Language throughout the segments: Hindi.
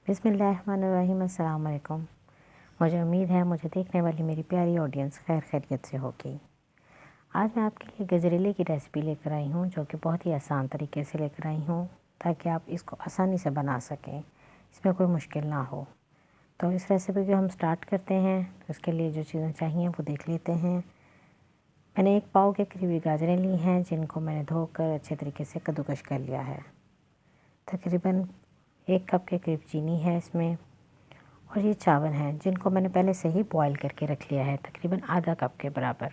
बिस्मिल्लाहिर्रहमानिर्रहीम। अस्सलाम वालेकुम। मुझे उम्मीद है मुझे देखने वाली मेरी प्यारी ऑडियंस खैर खैरियत से होगी। आज मैं आपके लिए गजरेले की रेसिपी लेकर आई हूँ, जो कि बहुत ही आसान तरीके से लेकर आई हूँ ताकि आप इसको आसानी से बना सकें, इसमें कोई मुश्किल ना हो। तो इस रेसिपी को हम स्टार्ट करते हैं। तो इसके लिए जो चीज़ें चाहिए वो देख लेते हैं। मैंने 1 पाव के करीब गाजरें ली हैं, जिनको मैंने धोकर अच्छे तरीके से कद्दूकस कर लिया है। तकरीबन 1 कप के करीब चीनी है इसमें, और ये चावल हैं जिनको मैंने पहले से ही बॉईल करके रख लिया है, तकरीबन आधा कप के बराबर।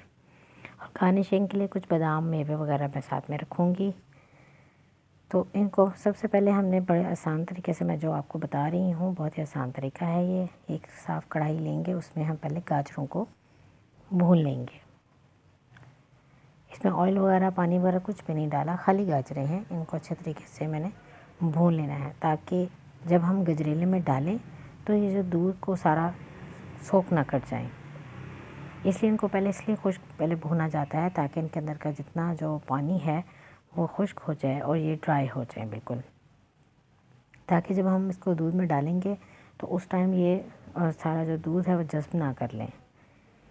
और गार्निशिंग के लिए कुछ बादाम मेवे वगैरह मैं साथ में रखूँगी। तो इनको सबसे पहले हमने बड़े आसान तरीके से, मैं जो आपको बता रही हूँ बहुत ही आसान तरीका है ये। एक साफ़ कढ़ाई लेंगे, उसमें हम पहले गाजरों को भून लेंगे। इसमें ऑयल वगैरह पानी वगैरह कुछ भी नहीं डाला, खाली गाजरें हैं। इनको अच्छे तरीके से मैंने भून लेना है ताकि जब हम गजरेले में डालें तो ये जो दूध को सारा सोख ना कर जाए। इसलिए इनको इसलिए पहले भूना जाता है ताकि इनके अंदर का जितना जो पानी है वो खुश्क हो जाए और ये ड्राई हो जाए बिल्कुल, ताकि जब हम इसको दूध में डालेंगे तो उस टाइम ये सारा जो दूध है वो जज़्ब ना कर लें।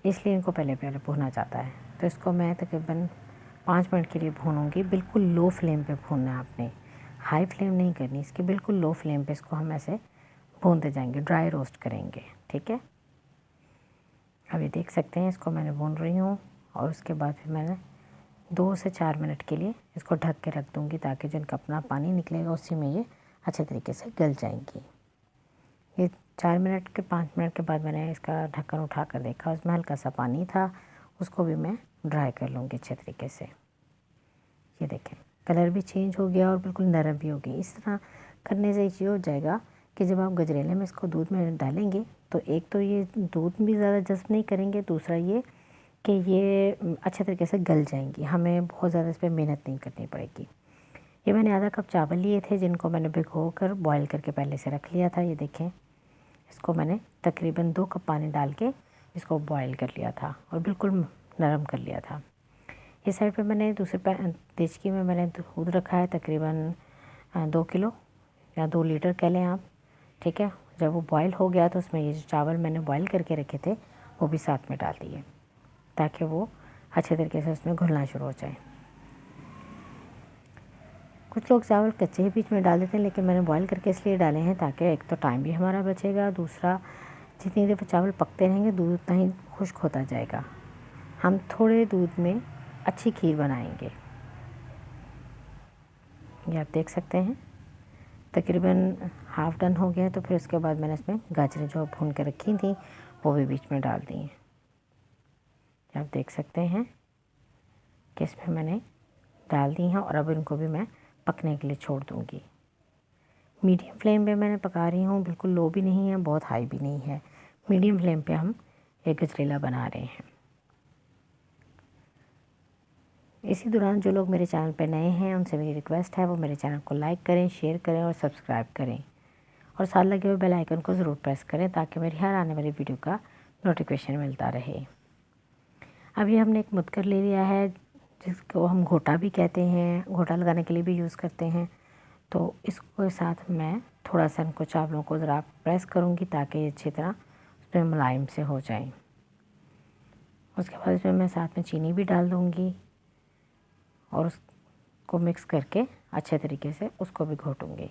इसलिए इनको पहले भूना जाता है। तो इसको मैं तकरीबन 5 मिनट के लिए भूनूंगी। बिल्कुल लो फ्लेम पे भूनना है आपने, हाई फ्लेम नहीं करनी इसकी, बिल्कुल लो फ्लेम पे इसको हम ऐसे भूनते जाएंगे, ड्राई रोस्ट करेंगे। ठीक है, अब ये देख सकते हैं इसको मैंने भून रही हूँ। और उसके बाद फिर मैंने 2 से 4 मिनट के लिए इसको ढक के रख दूँगी ताकि जो इनका अपना पानी निकलेगा उसी में ये अच्छे तरीके से गल जाएंगी। ये 4 मिनट के 5 मिनट के बाद मैंने इसका ढक्कन उठा कर देखा, उसमें हल्का सा पानी था, उसको भी मैं ड्राई कर लूँगी अच्छे तरीके से। ये देखें कलर भी चेंज हो गया और बिल्कुल नरम भी हो गई। इस तरह करने से ये हो जाएगा कि जब आप गजरेले में इसको दूध में डालेंगे तो एक तो ये दूध भी ज़्यादा जज़्ब नहीं करेंगे, दूसरा ये कि ये अच्छे तरीके से गल जाएंगी, हमें बहुत ज़्यादा इस पर मेहनत नहीं करनी पड़ेगी। ये मैंने आधा कप चावल लिए थे जिनको मैंने भिगो कर बॉयल करके पहले से रख लिया था। ये देखें इसको मैंने तकरीबन 2 कप पानी डाल के इसको बॉयल कर लिया था और बिल्कुल नरम कर लिया था। इस साइड पे मैंने दूसरे देचकी में मैंने दूध रखा है तकरीबन 2 किलो या 2 लीटर कह लें आप। ठीक है, जब वो बॉयल हो गया तो उसमें ये जो चावल मैंने बॉयल करके रखे थे वो भी साथ में डाल दिए ताकि वो अच्छे तरीके से उसमें घुलना शुरू हो जाए। कुछ लोग चावल कच्चे ही बीच में डाल देते हैं, लेकिन मैंने बॉयल करके इसलिए डाले हैं ताकि एक तो टाइम भी हमारा बचेगा, दूसरा जितनी देर चावल पकते रहेंगे दूध उतना ही खुश्क होता जाएगा। हम थोड़े दूध में अच्छी खीर बनाएंगे। ये आप देख सकते हैं तकरीबन हाफ़ डन हो गया है। तो फिर उसके बाद मैंने इसमें गाजरें जो भून के रखी थी वो भी बीच में डाल दी हैं। आप देख सकते हैं कि इसमें मैंने डाल दी हैं और अब इनको भी मैं पकने के लिए छोड़ दूँगी। मीडियम फ्लेम पे मैंने पका रही हूँ, बिल्कुल लो भी नहीं है बहुत हाई भी नहीं है, मीडियम फ्लेम पे हम एक गजरेला बना रहे हैं। इसी दौरान जो लोग मेरे चैनल पर नए हैं उनसे मेरी रिक्वेस्ट है वो मेरे चैनल को लाइक करें, शेयर करें और सब्सक्राइब करें, और साथ लगे हुए बेल आइकन को ज़रूर प्रेस करें ताकि मेरी हर आने वाली वीडियो का नोटिफिकेशन मिलता रहे। अभी हमने एक मुदकर ले लिया है जिसको हम घोटा भी कहते हैं, घोटा लगाने के लिए भी यूज़ करते हैं। तो इसको साथ मैं थोड़ा सा इनको चावलों को ज़रा प्रेस करूँगी ताकि ये अच्छी तरह उसमें मुलायम से हो जाएं। उसके बाद इसमें मैं साथ में चीनी भी डाल दूँगी और उसको मिक्स करके अच्छे तरीके से उसको भी घोटूँगी। ये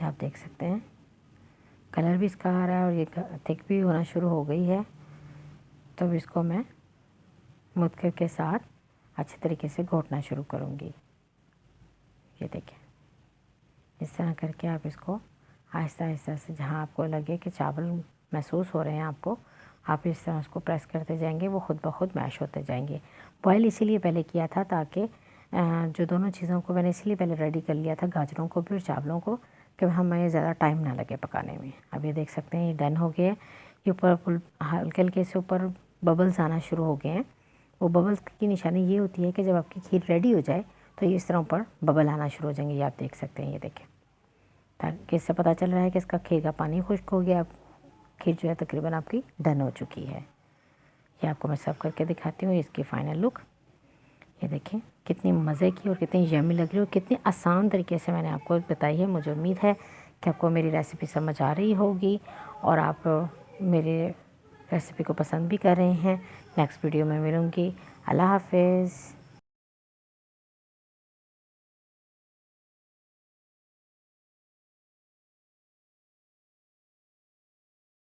आप देख सकते हैं कलर भी इसका आ रहा है और ये थिक भी होना शुरू हो गई है। तो इसको मैं मुदकर के साथ अच्छे तरीके से घोटना शुरू करूँगी। ये देखें इस तरह करके आप इसको आहिस्ता आहिस्ता से, जहाँ आपको लगे कि चावल महसूस हो रहे हैं आपको, आप इस तरह उसको प्रेस करते जाएंगे, वो खुद ब खुद मैश होते जाएंगे। बॉयल इसीलिए पहले किया था ताकि जो दोनों चीज़ों को मैंने इसीलिए पहले रेडी कर लिया था, गाजरों को भी और चावलों को, कि हमें ज़्यादा टाइम ना लगे पकाने में। अब ये देख सकते हैं ये डन हो गया है। ये ऊपर हल्के हल्के से ऊपर बबल्स आना शुरू हो गए हैं। वो बबल्स की निशानी ये होती है कि जब आपकी खीर रेडी हो जाए तो ये इस तरह ऊपर बबल आना शुरू हो जाएंगे। ये आप देख सकते हैं, ये देखें, ताकि इससे पता चल रहा है कि इसका खीर का पानी खुश्क हो गया। अब खीर जो है तकरीबन आपकी डन हो चुकी है। ये आपको मैं सर्व करके दिखाती हूँ इसकी फ़ाइनल लुक। ये देखें कितनी मज़े की और कितनी यम्मी लग रही है और कितनी आसान तरीके से मैंने आपको बताई है। मुझे उम्मीद है कि आपको मेरी रेसिपी समझ आ रही होगी और आप मेरे रेसिपी को पसंद भी कर रहे हैं। नेक्स्ट वीडियो में मिलूँगी। अल्लाह हाफ़िज़।